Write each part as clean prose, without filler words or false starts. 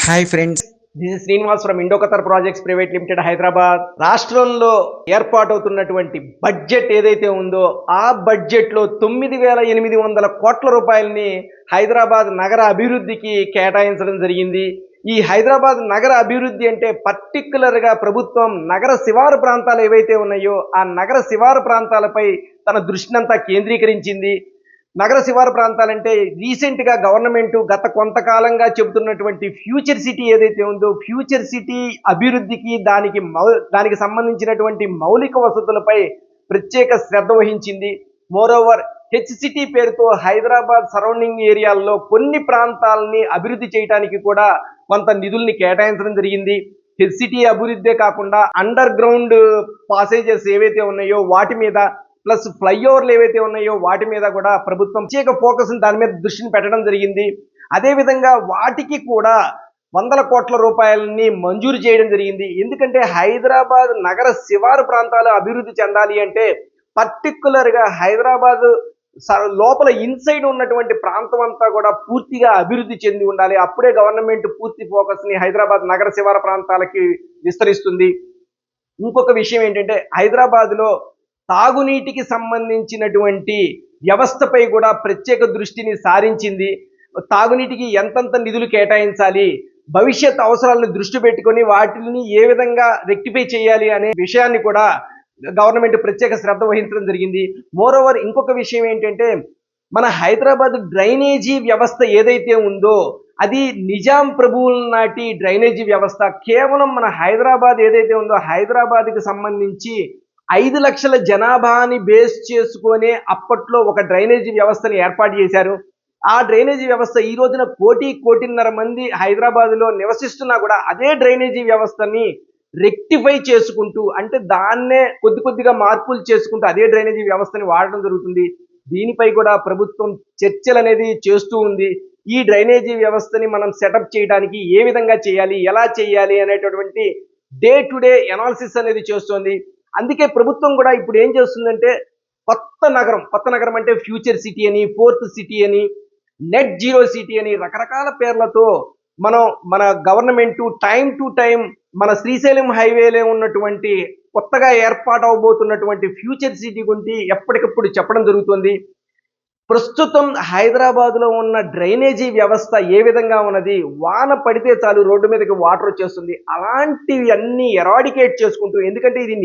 Hi friends. This is Srinivas from Indo Qatar projects private limited Hyderabad. రాష్ట్రంలో ఏర్పాటవుతున్నటువంటి budget ఏదైతే ఉందో ఆ బడ్జెట్లో 9,800 కోట్ల రూపాయలని హైదరాబాద్ నగర అభివృద్ధికి కేటాయించడం జరిగింది. ఈ హైదరాబాద్ నగర అభివృద్ధి అంటే పర్టిక్యులర్గా ప్రభుత్వం నగర శివారు ప్రాంతాలు ఏవైతే ఉన్నాయో ఆ నగర శివారు ప్రాంతాలపై తన దృష్టినంతా కేంద్రీకరించింది. నగర శివారు ప్రాంతాలంటే రీసెంట్గా గవర్నమెంట్ గత కొంతకాలంగా చెబుతున్నటువంటి ఫ్యూచర్ సిటీ ఏదైతే ఉందో ఫ్యూచర్ సిటీ అభివృద్ధికి దానికి సంబంధించినటువంటి మౌలిక వసతులపై ప్రత్యేక శ్రద్ధ వహించింది. మోరోవర్ హెచ్సిటీ పేరుతో హైదరాబాద్ సరౌండింగ్ ఏరియాల్లో కొన్ని ప్రాంతాలని అభివృద్ధి చేయడానికి కూడా కొంత నిధుల్ని కేటాయించడం జరిగింది. హెచ్సిటీ అభివృద్ధే కాకుండా అండర్ గ్రౌండ్ పాసేజెస్ ఏవైతే ఉన్నాయో వాటి మీద ప్లస్ ఫ్లైఓవర్లు ఏవైతే ఉన్నాయో వాటి మీద కూడా ప్రభుత్వం ప్రత్యేక ఫోకస్ దాని మీద దృష్టిని పెట్టడం జరిగింది. అదేవిధంగా వాటికి కూడా 100 కోట్ల రూపాయలని మంజూరు చేయడం జరిగింది. ఎందుకంటే హైదరాబాద్ నగర శివారు ప్రాంతాలు అభివృద్ధి చెందాలి అంటే పర్టిక్యులర్గా హైదరాబాద్ లోపల ఇన్సైడ్ ఉన్నటువంటి ప్రాంతం అంతా కూడా పూర్తిగా అభివృద్ధి చెంది ఉండాలి. అప్పుడే గవర్నమెంట్ పూర్తి ఫోకస్ని హైదరాబాద్ నగర శివారు ప్రాంతాలకి విస్తరిస్తుంది. ఇంకొక విషయం ఏంటంటే హైదరాబాద్లో తాగునీటికి సంబంధించినటువంటి వ్యవస్థపై కూడా ప్రత్యేక దృష్టిని సారించింది. తాగునీటికి ఎంతంత నిధులు కేటాయించాలి, భవిష్యత్ అవసరాలను దృష్టి పెట్టుకొని వాటిని ఏ విధంగా రెక్టిఫై చేయాలి అనే విషయాన్ని కూడా గవర్నమెంట్ ప్రత్యేక శ్రద్ధ వహించడం జరిగింది. మోరోవర్ ఇంకొక విషయం ఏంటంటే మన హైదరాబాద్ డ్రైనేజీ వ్యవస్థ ఏదైతే ఉందో అది నిజాం ప్రభువుల నాటి డ్రైనేజీ వ్యవస్థ. కేవలం మన హైదరాబాద్ ఏదైతే ఉందో హైదరాబాద్కి సంబంధించి 5 లక్షల జనాభాని బేస్ చేసుకునే అప్పట్లో ఒక డ్రైనేజీ వ్యవస్థని ఏర్పాటు చేశారు. ఆ డ్రైనేజీ వ్యవస్థ ఈ రోజున 1.5 మంది హైదరాబాద్లో నివసిస్తున్నా కూడా అదే డ్రైనేజీ వ్యవస్థని రెక్టిఫై చేసుకుంటూ అంటే దాన్నే కొద్దిగా మార్పులు చేసుకుంటూ అదే డ్రైనేజీ వ్యవస్థని వాడడం జరుగుతుంది. దీనిపై కూడా ప్రభుత్వం చర్చలు అనేది చేస్తూ ఉంది. ఈ డ్రైనేజీ వ్యవస్థని మనం సెటప్ చేయడానికి ఏ విధంగా చేయాలి, ఎలా చేయాలి అనేటటువంటి డే టు డే అనాలిసిస్ అనేది చేస్తోంది. అందుకే ప్రభుత్వం కూడా ఇప్పుడు ఏం చేస్తుందంటే కొత్త నగరం అంటే ఫ్యూచర్ సిటీ అని, ఫోర్త్ సిటీ అని, నెట్ జీరో సిటీ అని రకరకాల పేర్లతో మన గవర్నమెంట్ టైం టు టైం మన శ్రీశైలం హైవేలో ఉన్నటువంటి కొత్తగా ఏర్పాటు అవబోతున్నటువంటి ఫ్యూచర్ సిటీ గురించి ఎప్పటికప్పుడు చెప్పడం జరుగుతుంది. ప్రస్తుతం హైదరాబాద్లో ఉన్న డ్రైనేజీ వ్యవస్థ ఏ విధంగా ఉన్నది, వాన పడితే చాలు రోడ్డు మీదకి వాటర్ వచ్చేస్తుంది. అలాంటివి అన్నీ ఎరాడికేట్ చేసుకుంటూ, ఎందుకంటే ఇది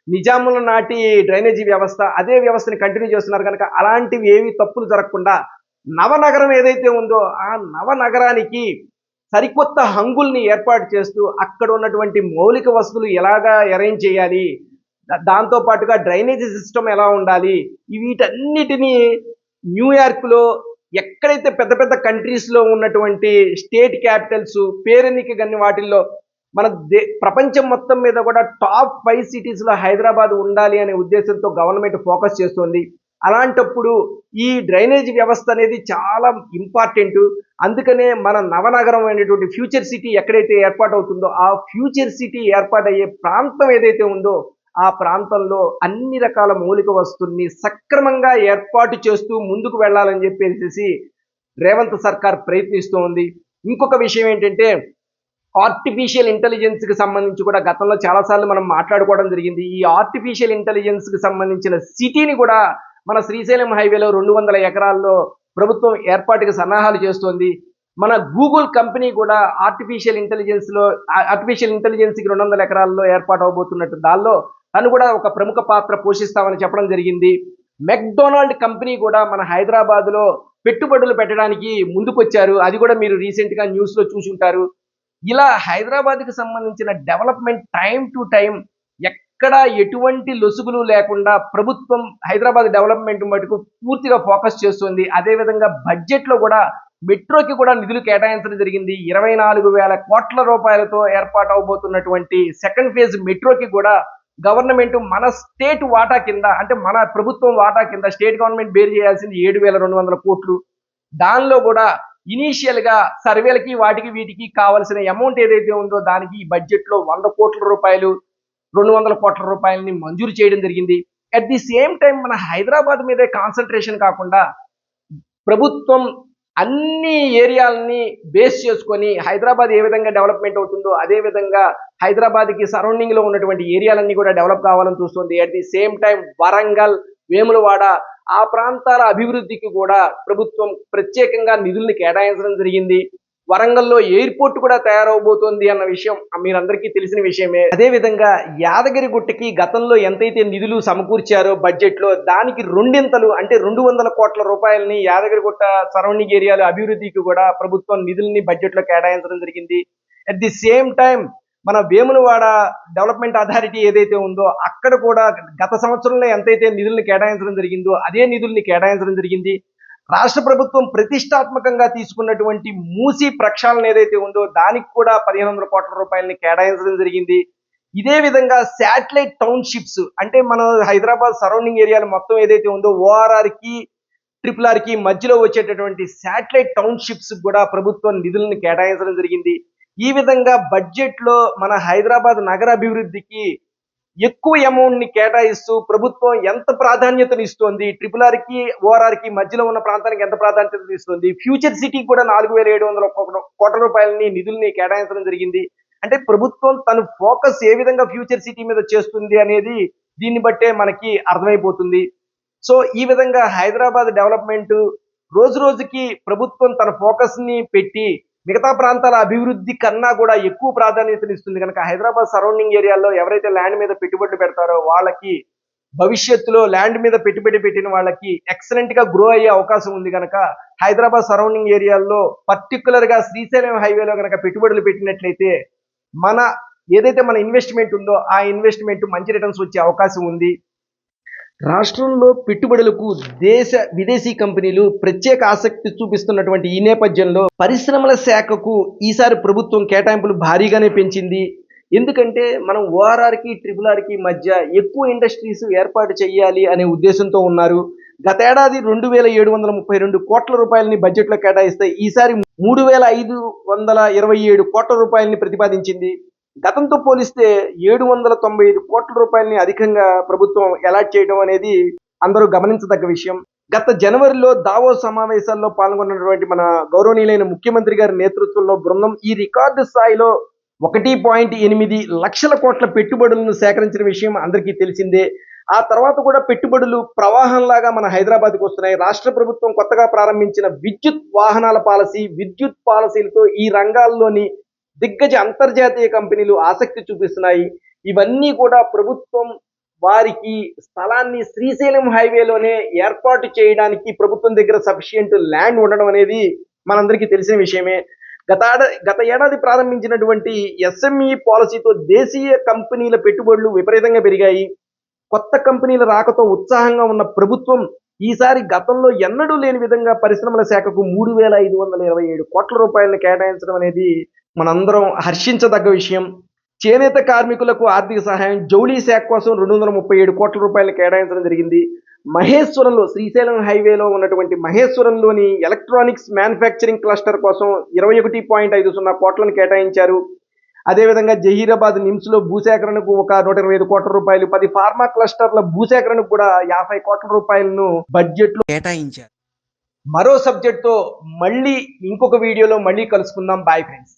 నిజాముల నాటి డ్రైనేజీ వ్యవస్థ, అదే వ్యవస్థని కంటిన్యూ చేస్తున్నారు కనుక అలాంటివి ఏవి తప్పులు జరగకుండా నవనగరం ఏదైతే ఉందో ఆ నవనగరానికి సరికొత్త హంగుల్ని ఏర్పాటు చేస్తూ అక్కడ ఉన్నటువంటి మౌలిక వసతులు ఎలాగా అరేంజ్ చేయాలి, దాంతో పాటుగా డ్రైనేజీ సిస్టమ్ ఎలా ఉండాలి, వీటన్నిటినీ న్యూయార్క్లో ఎక్కడైతే పెద్ద పెద్ద కంట్రీస్లో ఉన్నటువంటి స్టేట్ క్యాపిటల్స్ పేరెన్నిక గన్ని వాటిల్లో మన ప్రపంచం మొత్తం మీద కూడా టాప్ 5 సిటీస్లో హైదరాబాద్ ఉండాలి అనే ఉద్దేశంతో గవర్నమెంట్ ఫోకస్ చేస్తుంది. అలాంటప్పుడు ఈ డ్రైనేజ్ వ్యవస్థ అనేది చాలా ఇంపార్టెంట్. అందుకనే మన నవనగరం అనేటువంటి ఫ్యూచర్ సిటీ ఎక్కడైతే ఏర్పాటు అవుతుందో ఆ ఫ్యూచర్ సిటీ ఏర్పాటయ్యే ప్రాంతం ఏదైతే ఉందో ఆ ప్రాంతంలో అన్ని రకాల మౌలిక వస్తువుల్ని సక్రమంగా ఏర్పాటు చేస్తూ ముందుకు వెళ్ళాలని చెప్పేసి రేవంత్ సర్కార్ ప్రయత్నిస్తూ ఉంది. ఇంకొక విషయం ఏంటంటే ఆర్టిఫిషియల్ ఇంటెలిజెన్స్కి సంబంధించి కూడా గతంలో చాలాసార్లు మనం మాట్లాడుకోవడం జరిగింది. ఈ ఆర్టిఫిషియల్ ఇంటెలిజెన్స్కి సంబంధించిన సిటీని కూడా మన శ్రీశైలం హైవేలో 200 ఎకరాల్లో ప్రభుత్వం ఏర్పాటుకి సన్నాహాలు చేస్తోంది. మన గూగుల్ కంపెనీ కూడా ఆర్టిఫిషియల్ ఇంటెలిజెన్స్కి 200 ఎకరాల్లో ఏర్పాటు అవబోతున్నట్టు దానిలో తను కూడా ఒక ప్రముఖ పాత్ర పోషిస్తామని చెప్పడం జరిగింది. మెక్డొనాల్డ్ కంపెనీ కూడా మన హైదరాబాద్లో పెట్టుబడులు పెట్టడానికి ముందుకొచ్చారు. అది కూడా మీరు రీసెంట్గా న్యూస్లో చూసి ఉంటారు. ఇలా హైదరాబాద్కి సంబంధించిన డెవలప్మెంట్ టైం టు టైం ఎక్కడ ఎటువంటి లొసుగులు లేకుండా ప్రభుత్వం హైదరాబాద్ డెవలప్మెంట్ మటుకు పూర్తిగా ఫోకస్ చేస్తుంది. అదేవిధంగా బడ్జెట్లో కూడా మెట్రోకి కూడా నిధులు కేటాయించడం జరిగింది. 24,000 కోట్ల రూపాయలతో ఏర్పాటు అవబోతున్నటువంటి సెకండ్ ఫేజ్ మెట్రోకి కూడా గవర్నమెంట్ మన స్టేట్ వాటా కింద అంటే మన ప్రభుత్వం వాటా కింద స్టేట్ గవర్నమెంట్ బేర్ చేయాల్సింది 7,200 కోట్లు. దానిలో కూడా ఇనీషియల్గా సర్వేలకి వాటికి వీటికి కావాల్సిన అమౌంట్ ఏదైతే ఉందో దానికి ఈ బడ్జెట్లో 100 కోట్ల రూపాయలు 200 కోట్ల రూపాయలని మంజూరు చేయడం జరిగింది. అట్ ది సేమ్ టైం మన హైదరాబాద్ మీదే కాన్సన్ట్రేషన్ కాకుండా ప్రభుత్వం అన్ని ఏరియాలని బేస్ చేసుకొని హైదరాబాద్ ఏ విధంగా డెవలప్మెంట్ అవుతుందో అదే విధంగా హైదరాబాద్కి సరౌండింగ్ లో ఉన్నటువంటి ఏరియాలన్నీ కూడా డెవలప్ కావాలని చూస్తుంది. At the same time Warangal, Vemulawada ఆ ప్రాంతాల అభివృద్ధికి కూడా ప్రభుత్వం ప్రత్యేకంగా నిధుల్ని కేటాయించడం జరిగింది. వరంగల్లో ఎయిర్పోర్ట్ కూడా తయారవబోతోంది అన్న విషయం మీరందరికీ తెలిసిన విషయమే. అదే విధంగా యాదగిరిగుట్టకి గతంలో ఎంతైతే నిధులు సమకూర్చారో బడ్జెట్ లో దానికి రెండింతలు అంటే 200 కోట్ల రూపాయలని యాదగిరిగుట్ట సరౌండింగ్ ఏరియాల అభివృద్ధికి కూడా ప్రభుత్వం నిధుల్ని బడ్జెట్ లో కేటాయించడం జరిగింది. అట్ ది సేమ్ టైం మన వేములవాడ డెవలప్మెంట్ అథారిటీ ఏదైతే ఉందో అక్కడ కూడా గత సంవత్సరంలో ఎంతైతే నిధుల్ని కేటాయించడం జరిగిందో అదే నిధుల్ని కేటాయించడం జరిగింది. రాష్ట్ర ప్రభుత్వం ప్రతిష్టాత్మకంగా తీసుకున్నటువంటి మూసీ ప్రక్షాళన ఏదైతే ఉందో దానికి కూడా 1500 కోట్ల రూపాయలని కేటాయించడం జరిగింది. ఇదే విధంగా శాటిలైట్ టౌన్షిప్స్ అంటే మన హైదరాబాద్ సరౌండింగ్ ఏరియాలు మొత్తం ఏదైతే ఉందో ORR కి RRR కి మధ్యలో వచ్చేటటువంటి శాటిలైట్ టౌన్షిప్స్ కూడా ప్రభుత్వం నిధులను కేటాయించడం జరిగింది. ఈ విధంగా బడ్జెట్ లో మన హైదరాబాద్ నగర అభివృద్ధికి ఎక్కువ అమౌంట్ ని కేటాయిస్తూ ప్రభుత్వం ఎంత ప్రాధాన్యతనిస్తోంది, RRR కి ORR కి మధ్యలో ఉన్న ప్రాంతానికి ఎంత ప్రాధాన్యత ఇస్తుంది, ఫ్యూచర్ సిటీ కూడా 4700 కోట్ల రూపాయలని నిధుల్ని కేటాయించడం జరిగింది. అంటే ప్రభుత్వం తన ఫోకస్ ఏ విధంగా ఫ్యూచర్ సిటీ మీద చేస్తుంది అనేది దీన్ని బట్టే మనకి అర్థమైపోతుంది. సో ఈ విధంగా హైదరాబాద్ డెవలప్మెంట్ రోజు రోజుకి ప్రభుత్వం తన ఫోకస్ ని పెట్టి మిగతా ప్రాంతాల అభివృద్ధి కన్నా కూడా ఎక్కువ ప్రాధాన్యతనిస్తుంది కనుక హైదరాబాద్ సరౌండింగ్ ఏరియాలో ఎవరైతే ల్యాండ్ మీద పెట్టుబడులు పెడతారో వాళ్ళకి భవిష్యత్తులో ల్యాండ్ మీద పెట్టుబడి పెట్టిన వాళ్ళకి ఎక్సలెంట్ గా గ్రో అయ్యే అవకాశం ఉంది కనుక హైదరాబాద్ సరౌండింగ్ ఏరియాల్లో పర్టికులర్ గా శ్రీశైలం హైవేలో కనుక పెట్టుబడులు పెట్టినట్లయితే మన ఏదైతే మన ఇన్వెస్ట్మెంట్ ఉందో ఆ ఇన్వెస్ట్మెంట్ మంచి రిటర్న్స్ వచ్చే అవకాశం ఉంది. రాష్ట్రంలో పెట్టుబడులకు దేశ విదేశీ కంపెనీలు ప్రత్యేక ఆసక్తి చూపిస్తున్నటువంటి ఈ నేపథ్యంలో పరిశ్రమల శాఖకు ఈసారి ప్రభుత్వం కేటాయింపులు భారీగానే పెంచింది. ఎందుకంటే మనం ORR కి RRR కి మధ్య ఎక్కువ ఇండస్ట్రీస్ ఏర్పాటు చేయాలి అనే ఉద్దేశంతో ఉన్నారు. గతేడాది 2732 కోట్ల రూపాయలని బడ్జెట్ లో కేటాయిస్తే ఈసారి 3527 కోట్ల రూపాయలని ప్రతిపాదించింది. గతంతో పోలిస్తే 795 కోట్ల రూపాయలని అధికంగా ప్రభుత్వం అలాట్ చేయడం అనేది అందరూ గమనించదగ్గ విషయం. గత జనవరిలో దావోస్ సమావేశాల్లో పాల్గొన్నటువంటి మన గౌరవనీయులైన ముఖ్యమంత్రి గారి నేతృత్వంలో బృందం ఈ రికార్డు స్థాయిలో 1.8 లక్షల కోట్ల పెట్టుబడులను సేకరించిన విషయం అందరికీ తెలిసిందే. ఆ తర్వాత కూడా పెట్టుబడులు ప్రవాహంలాగా మన హైదరాబాద్కి వస్తున్నాయి. రాష్ట్ర ప్రభుత్వం కొత్తగా ప్రారంభించిన విద్యుత్ వాహనాల పాలసీ, విద్యుత్ పాలసీలతో ఈ రంగాల్లోని దిగ్గజ అంతర్జాతీయ కంపెనీలు ఆసక్తి చూపిస్తున్నాయి. ఇవన్నీ కూడా ప్రభుత్వం వారికి స్థలాన్ని శ్రీశైలం హైవేలోనే ఏర్పాటు చేయడానికి ప్రభుత్వం దగ్గర సఫిషియంట్ ల్యాండ్ ఉండడం అనేది మనందరికీ తెలిసిన విషయమే. గత ఏడాది ప్రారంభించినటువంటి SME పాలసీతో దేశీయ కంపెనీల పెట్టుబడులు విపరీతంగా పెరిగాయి. కొత్త కంపెనీల రాకతో ఉత్సాహంగా ఉన్న ప్రభుత్వం ఈసారి గతంలో ఎన్నడూ లేని విధంగా పరిశ్రమల శాఖకు 3527 కోట్ల రూపాయలను కేటాయించడం అనేది మనందరం హర్షించదగ్గ విషయం. చేనేత కార్మికులకు ఆర్థిక సహాయం, జౌళి శాఖ కోసం 237 కోట్ల రూపాయలను కేటాయించడం జరిగింది. మహేశ్వరంలో శ్రీశైలం హైవేలో ఉన్నటువంటి మహేశ్వరంలోని ఎలక్ట్రానిక్స్ మ్యానుఫ్యాక్చరింగ్ క్లస్టర్ కోసం 21.50 కోట్లను కేటాయించారు. అదేవిధంగా జహీరాబాద్ నిమ్స్ లో భూసేకరణకు ఒక 125 కోట్ల రూపాయలు, 10 ఫార్మా క్లస్టర్ల భూసేకరణకు కూడా 50 కోట్ల రూపాయలను బడ్జెట్ లో కేటాయించారు. మరో సబ్జెక్ట్ తో మళ్ళీ ఇంకొక వీడియోలో మళ్ళీ కలుసుకుందాం. Bye friends.